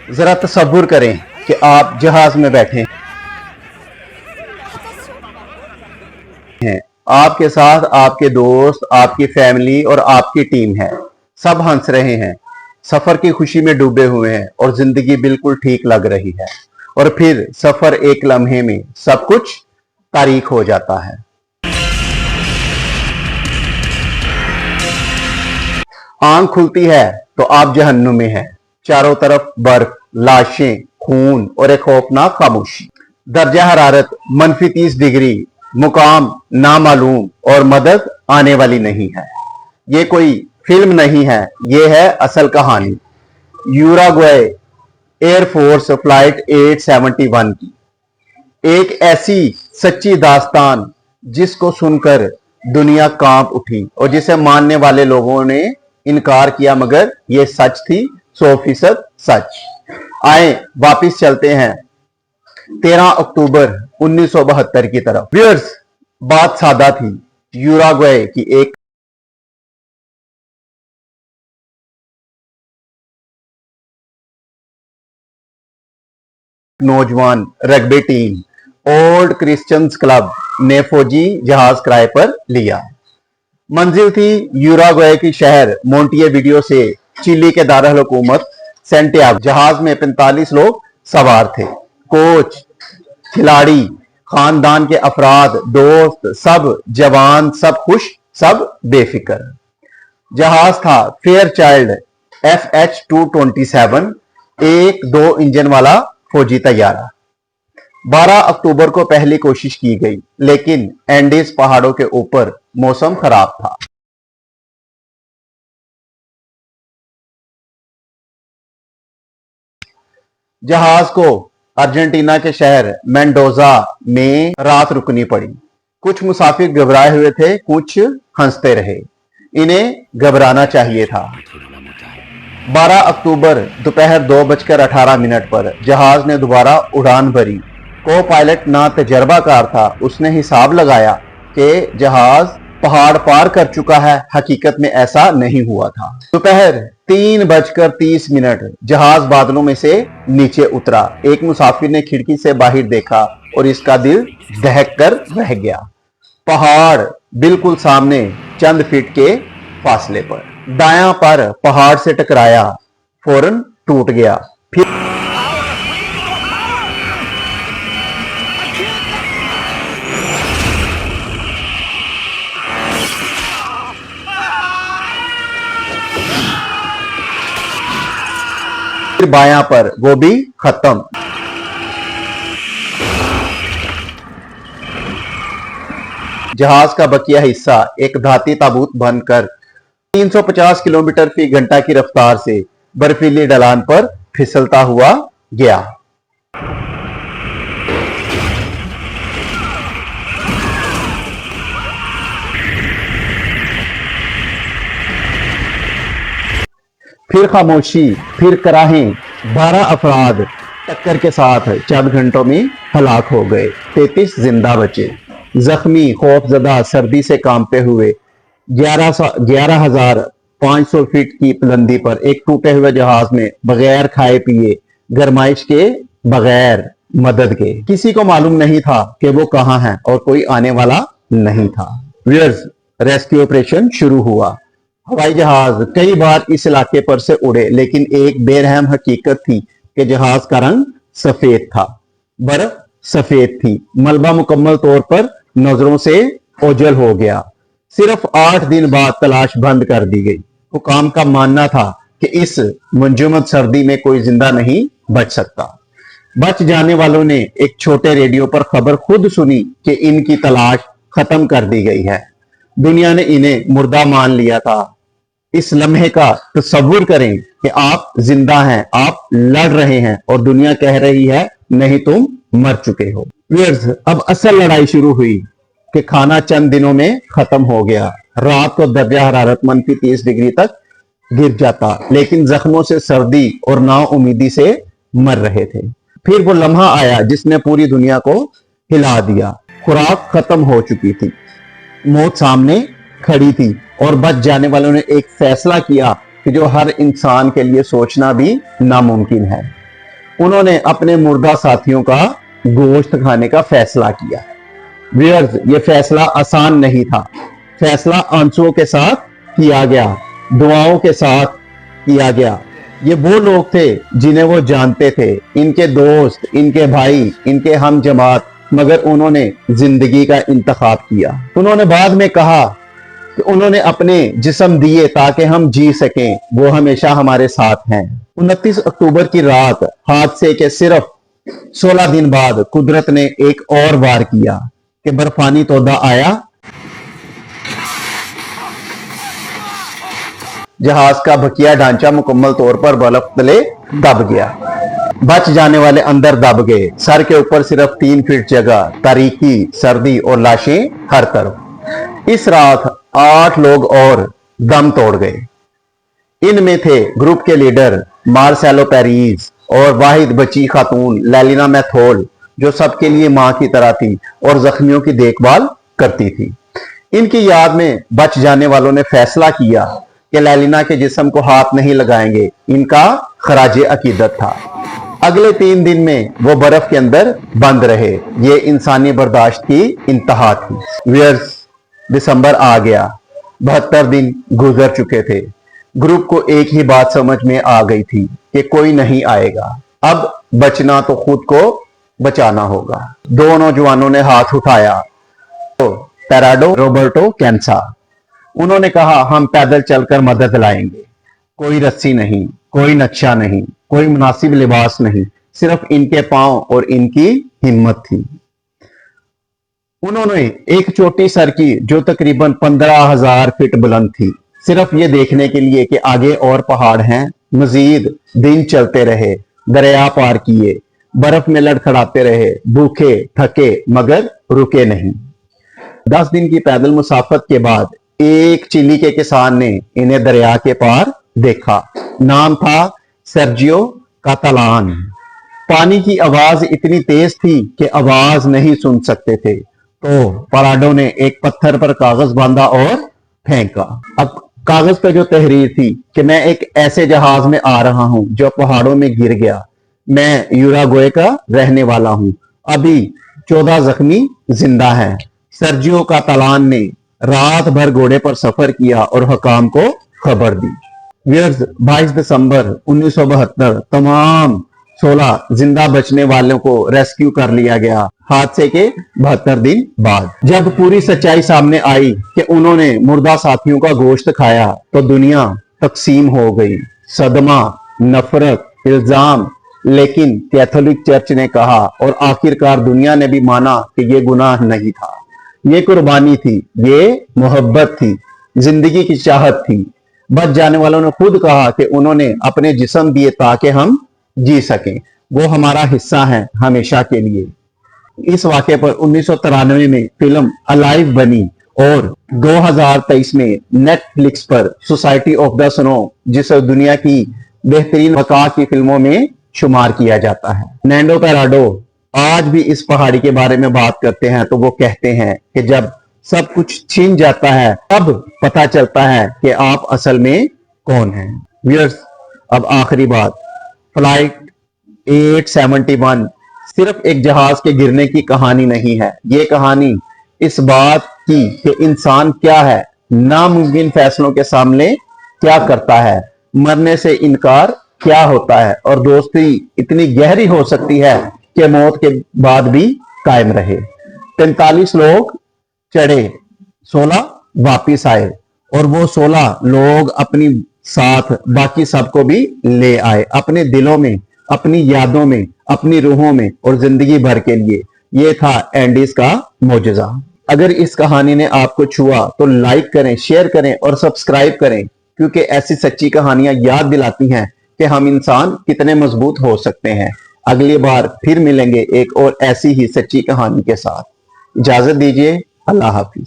जरा तसव्वुर करें कि आप जहाज में बैठे हैं, आपके साथ आपके दोस्त, आपकी फैमिली और आपकी टीम है। सब हंस रहे हैं, सफर की खुशी में डूबे हुए हैं और जिंदगी बिल्कुल ठीक लग रही है। और फिर सफर एक लम्हे में सब कुछ तारीख हो जाता है। आंख खुलती है तो आप जहन्नुम में हैं। चारों तरफ बर्फ, लाशें, खून और एक खौफनाक खामोशी। दर्जा हरारत -30 डिग्री, मुकाम नामालूम और मदद आने वाली नहीं है। ये कोई फिल्म नहीं है, ये है असल कहानी यूराग्वे एयरफोर्स फ्लाइट 871 की। एक ऐसी सच्ची दास्तान जिसको सुनकर दुनिया कांप उठी और जिसे मानने वाले लोगों ने इनकार किया, मगर ये सच थी, 100% सच। आए वापिस चलते हैं 13 अक्टूबर 1972 की तरफ। व्यूअर्स, बात सादा थी। यूराग्वे की एक नौजवान rugby team old Christians club ने फौजी जहाज किराए पर लिया। मंजिल थी यूराग्वे की शहर मोंटेविडियो से चिली के दारुल हुकूमत सैंटियागो। जहाज में 45 लोग सवार थे। कोच, खिलाड़ी, खानदान के अफराद, दोस्त, सब जवान, सब खुश, सब बेफिक्र। जहाज था फेयरचाइल्ड FH-227, एक 2 इंजन वाला फौजी तैयारा। 12 अक्टूबर को पहली कोशिश की गई, लेकिन एंडीज पहाड़ों के ऊपर मौसम खराब था। जहाज को अर्जेंटीना के शहर मेंडोजा में रात रुकनी पड़ी। कुछ मुसाफिर घबराए हुए थे, कुछ हंसते रहे। इन्हें घबराना चाहिए था। 12 अक्टूबर दोपहर 2:18 पर जहाज ने दोबारा उड़ान भरी। को पायलट ना तजर्बाकार था, उसने हिसाब लगाया कि जहाज पहाड़ पार कर चुका है। हकीकत में ऐसा नहीं हुआ था। दोपहर 3:30 जहाज बादलों में से नीचे उतरा। एक मुसाफिर ने खिड़की से बाहर देखा और इसका दिल दहक कर रह गया। पहाड़ बिल्कुल सामने, चंद फीट के फासले पर। दायां पर पहाड़ से टकराया, फौरन टूट गया। फिर बायां पर, वो भी खत्म। जहाज का बकिया हिस्सा एक धाती ताबूत बनकर 350 किलोमीटर फी घंटा की रफ्तार से बर्फीली ढलान पर फिसलता हुआ गया। फिर खामोशी, फिर कराहें। 12 अफराद टक्कर के साथ चंद घंटों में हलाक हो गए। 33 जिंदा बचे। जख्मी, खौफजदा, सर्दी से कांपते हुए 11,500 फीट की बुलंदी पर एक टूटे हुए जहाज में बगैर खाए पिए, गरमाइश के, बगैर मदद के। किसी को मालूम नहीं था कि वो कहां है और कोई आने वाला नहीं था। व्यूअर्स, रेस्क्यू ऑपरेशन शुरू हुआ। हवाई जहाज कई बार इस इलाके पर से उड़े, लेकिन एक बेरहम हकीकत थी कि जहाज का रंग सफेद था। बर्फ सफेद थी। मलबा मुकम्मल तौर पर नजरों से ओझल हो गया। सिर्फ 8 दिन बाद तलाश बंद कर दी गई। हुकाम का मानना था कि इस मंजुमद सर्दी में कोई जिंदा नहीं बच सकता। बच जाने वालों ने एक छोटे रेडियो पर खबर खुद सुनी कि इनकी तलाश खत्म कर दी गई है। दुनिया ने इन्हें मुर्दा मान लिया था। इस लम्हे का तसव्वुर करें कि आप जिंदा हैं, आप लड़ रहे हैं और दुनिया कह रही है नहीं, तुम मर चुके हो। व्यूअर्स, अब असल लड़ाई शुरू हुई कि खाना चंद दिनों में खत्म हो गया। रात को दर्जा हरारत -30 डिग्री तक गिर जाता, लेकिन जख्मों से सर्दी और नाउमीदी से मर रहे थे। फिर वो लम्हा आया जिसने पूरी दुनिया को हिला दिया। खुराक खत्म हो चुकी थी, मौत सामने खड़ी थी और बच जाने वालों ने एक फैसला किया कि जो हर इंसान के लिए सोचना भी नामुमकिन है। उन्होंने अपने मुर्दा साथियों का गोश्त खाने का फैसला किया। व्यूअर्स, ये फैसला आसान नहीं था। फैसला आंसुओं के साथ किया गया, दुआओं के साथ किया गया। ये वो लोग थे जिन्हें वो जानते थे, इनके दोस्त, इनके भाई, इनके हम जमात, मगर उन्होंने जिंदगी का इंतखाब किया। उन्होंने बाद में कहा कि उन्होंने अपने जिस्म दिए ताकि हम जी सकें, वो हमेशा हमारे साथ हैं। 29 अक्टूबर की रात हादसे के सिर्फ 16 दिन बाद कुदरत ने एक और वार किया कि बर्फानी तोदा आया। जहाज का बकिया ढांचा मुकम्मल तौर पर बर्फ तले दब गया। बच जाने वाले अंदर दब गए। सर के ऊपर सिर्फ 3 फीट जगह, तारीकी, सर्दी और लाशें हर तरफ। इस रात 8 लोग और दम तोड़ गए। इनमें थे ग्रुप के लीडर मार्सेलो पेरीज और वाहिद बची खातून लेलिना मैथोल, जो सबके लिए मां की तरह थी और जख्मियों की देखभाल करती थी। इनकी याद में बच जाने वालों ने फैसला किया कि लेलिना के जिस्म को हाथ नहीं लगाएंगे। इनका खराजे अकीदत था। अगले 3 दिन में वो बर्फ के अंदर बंद रहे। ये इंसानी बर्दाश्त की इंतहा थी। व्यूअर्स, दिसंबर आ गया। 72 दिन गुजर चुके थे। ग्रुप को एक ही बात समझ में आ गई थी कि कोई नहीं आएगा। अब बचना तो खुद को बचाना होगा। 2 नौजवानों ने हाथ उठाया, तो पेराडो रोबर्टो कैंसा। उन्होंने कहा, हम पैदल चलकर मदद लाएंगे। कोई रस्सी नहीं, कोई नक्शा नहीं, कोई मुनासिब लिबास नहीं, सिर्फ इनके पांव और इनकी हिम्मत थी। उन्होंने एक चोटी सर की जो तकरीबन 15,000 फीट बुलंद थी, सिर्फ ये देखने के लिए कि आगे और पहाड़ हैं। मजीद दिन चलते रहे, दरिया पार किए, बर्फ में लड़खड़ाते रहे, भूखे थके मगर रुके नहीं। 10 दिन की पैदल मुसाफत के बाद एक चिली के किसान ने इन्हें दरिया के पार देखा। नाम था सर्जियो कातालान। पानी की आवाज इतनी तेज थी कि आवाज नहीं सुन सकते थे, तो पराडो ने एक पत्थर पर कागज बांधा और फेंका। अब कागज पे जो तहरीर थी कि मैं एक ऐसे जहाज में आ रहा हूं जो पहाड़ों में गिर गया। मैं यूराग्वे का रहने वाला हूं। अभी 14 जख्मी जिंदा हैं। सर्जियो कातालान ने रात भर घोड़े पर सफर किया और हुकाम को खबर दी। व्यूअर्स, 22 दिसंबर 1972 तमाम 16 जिंदा बचने वालों को रेस्क्यू कर लिया गया। हादसे के 72 दिन बाद जब पूरी सच्चाई सामने आई कि उन्होंने मुर्दा साथियों का गोश्त खाया, तो दुनिया तकसीम हो गई। सदमा, नफरत, इल्जाम, लेकिन कैथोलिक चर्च ने कहा और आखिरकार दुनिया ने भी माना कि ये गुनाह नहीं था, ये कुर्बानी थी, ये मोहब्बत थी, जिंदगी की चाहत थी। बच जाने वालों ने खुद कहा कि उन्होंने अपने जिस्म दिए ताकि हम जी सकें। वो हमारा हिस्सा है हमेशा के लिए। इस वाक़े पर 1993 में फिल्म अलाइव बनी और 2023 में नेटफ्लिक्स पर सोसाइटी ऑफ द स्नो, जिसे दुनिया की बेहतरीन वक़ा की फिल्मों में शुमार किया जाता है। नैंडो पेराडो आज भी इस पहाड़ी के बारे में बात करते हैं तो वो कहते हैं कि जब सब कुछ छीन जाता है तब पता चलता है कि आप असल में कौन हैं। व्यूअर्स, अब आखिरी बात, फ्लाइट 871 सिर्फ एक जहाज के गिरने की कहानी नहीं है। ये कहानी इस बात की कि इंसान क्या है, नामुमकिन फैसलों के सामने क्या करता है, मरने से इनकार क्या होता है, और दोस्ती इतनी गहरी हो सकती है कि मौत के बाद भी कायम रहे। 43 लोग चढ़े, 16 वापिस आए, और वो 16 लोग अपनी साथ बाकी सबको भी ले आए, अपने दिलों में, अपनी यादों में, अपनी रूहों में, और जिंदगी भर के लिए। ये था एंडीज का मोजज़ा। अगर इस कहानी ने आपको छुआ तो लाइक करें, शेयर करें और सब्सक्राइब करें, क्योंकि ऐसी सच्ची कहानियां याद दिलाती हैं कि हम इंसान कितने मजबूत हो सकते हैं। अगली बार फिर मिलेंगे एक और ऐसी ही सच्ची कहानी के साथ। इजाजत दीजिए। अल्लाह हाफिज।